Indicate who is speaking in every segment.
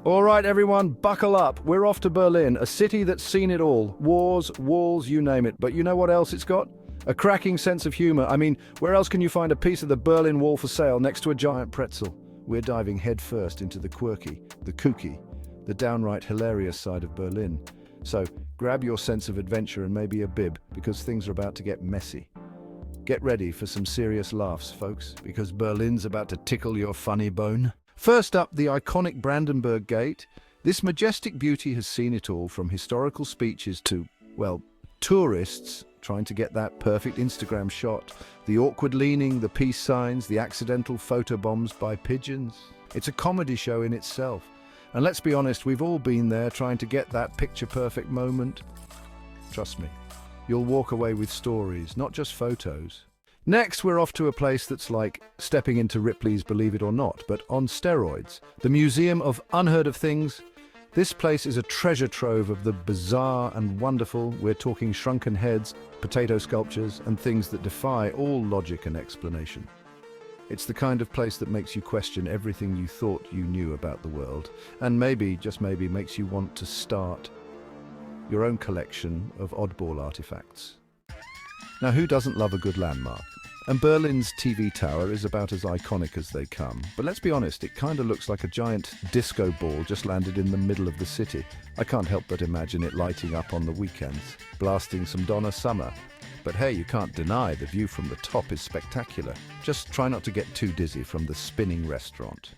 Speaker 1: All right, everyone, buckle up. We're off to Berlin, a city that's seen it all. Wars, walls, you name it. But you know what else it's got? A cracking sense of humor. I mean, where else can you find a piece of the Berlin Wall for sale next to a giant pretzel? We're diving headfirst into the quirky, the kooky, the downright hilarious side of Berlin. So grab your sense of adventure and maybe a bib, because things are about to get messy. Get ready for some serious laughs, folks, because Berlin's about to tickle your funny bone. First up, the iconic Brandenburg Gate. This majestic beauty has seen it all, from historical speeches to, well, tourists trying to get that perfect Instagram shot, the awkward leaning, the peace signs, the accidental photobombs by pigeons. It's a comedy show in itself. And let's be honest, we've all been there trying to get that picture-perfect moment. Trust me, you'll walk away with stories, not just photos. Next, we're off to a place that's like stepping into Ripley's Believe It or Not, but on steroids. The Museum of Unheard of Things. This place is a treasure trove of the bizarre and wonderful. We're talking shrunken heads, potato sculptures, and things that defy all logic and explanation. It's the kind of place that makes you question everything you thought you knew about the world, and maybe, just maybe, makes you want to start your own collection of oddball artifacts. Now, who doesn't love a good landmark? And Berlin's TV tower is about as iconic as they come. But let's be honest, it kind of looks like a giant disco ball just landed in the middle of the city. I can't help but imagine it lighting up on the weekends, blasting some Donna Summer. But hey, you can't deny the view from the top is spectacular. Just try not to get too dizzy from the spinning restaurant.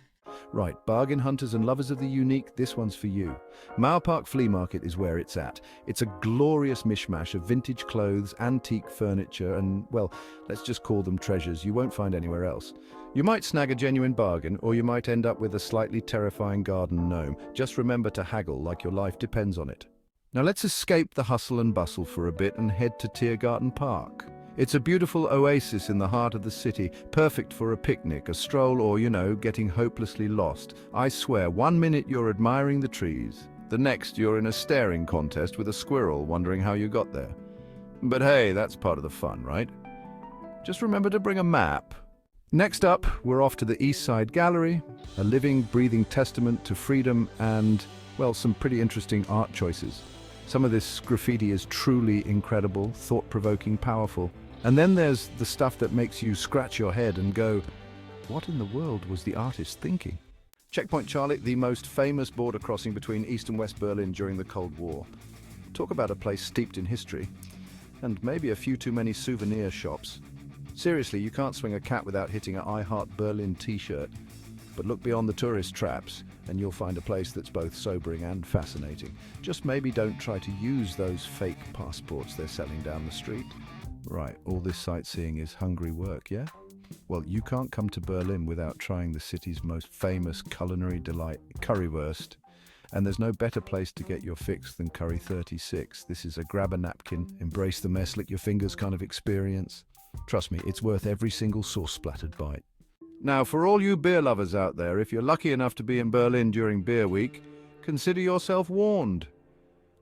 Speaker 1: Right, bargain hunters and lovers of the unique, this one's for you. Park Flea Market is where it's at. It's a glorious mishmash of vintage clothes, antique furniture, and, well, let's just call them treasures you won't find anywhere else. You might snag a genuine bargain, or you might end up with a slightly terrifying garden gnome. Just remember to haggle like your life depends on it. Now let's escape the hustle and bustle for a bit and head to Tiergarten Park. It's a beautiful oasis in the heart of the city, perfect for a picnic, a stroll, or, you know, getting hopelessly lost. I swear, 1 minute you're admiring the trees, the next you're in a staring contest with a squirrel wondering how you got there. But hey, that's part of the fun, right? Just remember to bring a map. Next up, we're off to the East Side Gallery, a living, breathing testament to freedom and, well, some pretty interesting art choices. Some of this graffiti is truly incredible, thought-provoking, powerful. And then there's the stuff that makes you scratch your head and go, what in the world was the artist thinking? Checkpoint Charlie, the most famous border crossing between East and West Berlin during the Cold War. Talk about a place steeped in history. And maybe a few too many souvenir shops. Seriously, you can't swing a cat without hitting an I Heart Berlin t-shirt. But look beyond the tourist traps, and you'll find a place that's both sobering and fascinating. Just maybe don't try to use those fake passports they're selling down the street. Right, all this sightseeing is hungry work, yeah? Well, you can't come to Berlin without trying the city's most famous culinary delight, Currywurst. And there's no better place to get your fix than Curry 36. This is a grab a napkin, embrace the mess, lick your fingers kind of experience. Trust me, it's worth every single sauce-splattered bite. Now, for all you beer lovers out there, if you're lucky enough to be in Berlin during Beer Week, consider yourself warned.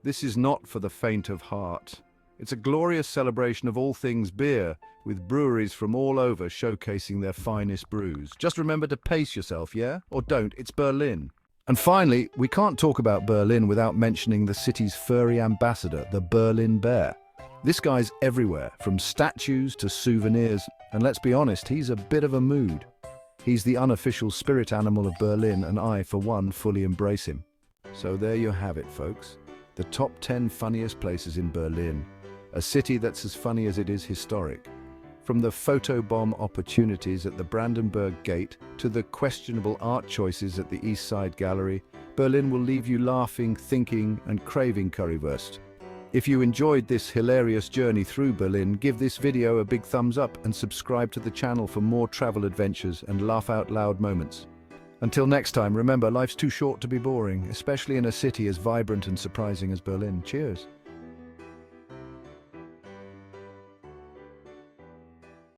Speaker 1: This is not for the faint of heart. It's a glorious celebration of all things beer, with breweries from all over showcasing their finest brews. Just remember to pace yourself, yeah? Or don't, it's Berlin. And finally, we can't talk about Berlin without mentioning the city's furry ambassador, the Berlin Bear. This guy's everywhere, from statues to souvenirs, and let's be honest, he's a bit of a mood. He's the unofficial spirit animal of Berlin, and I, for one, fully embrace him. So there you have it, folks. The top 10 funniest places in Berlin. A city that's as funny as it is historic. From the photobomb opportunities at the Brandenburg Gate to the questionable art choices at the East Side Gallery, Berlin will leave you laughing, thinking, and craving currywurst. If you enjoyed this hilarious journey through Berlin, give this video a big thumbs up and subscribe to the channel for more travel adventures and laugh out loud moments. Until next time, remember, life's too short to be boring, especially in a city as vibrant and surprising as Berlin. Cheers.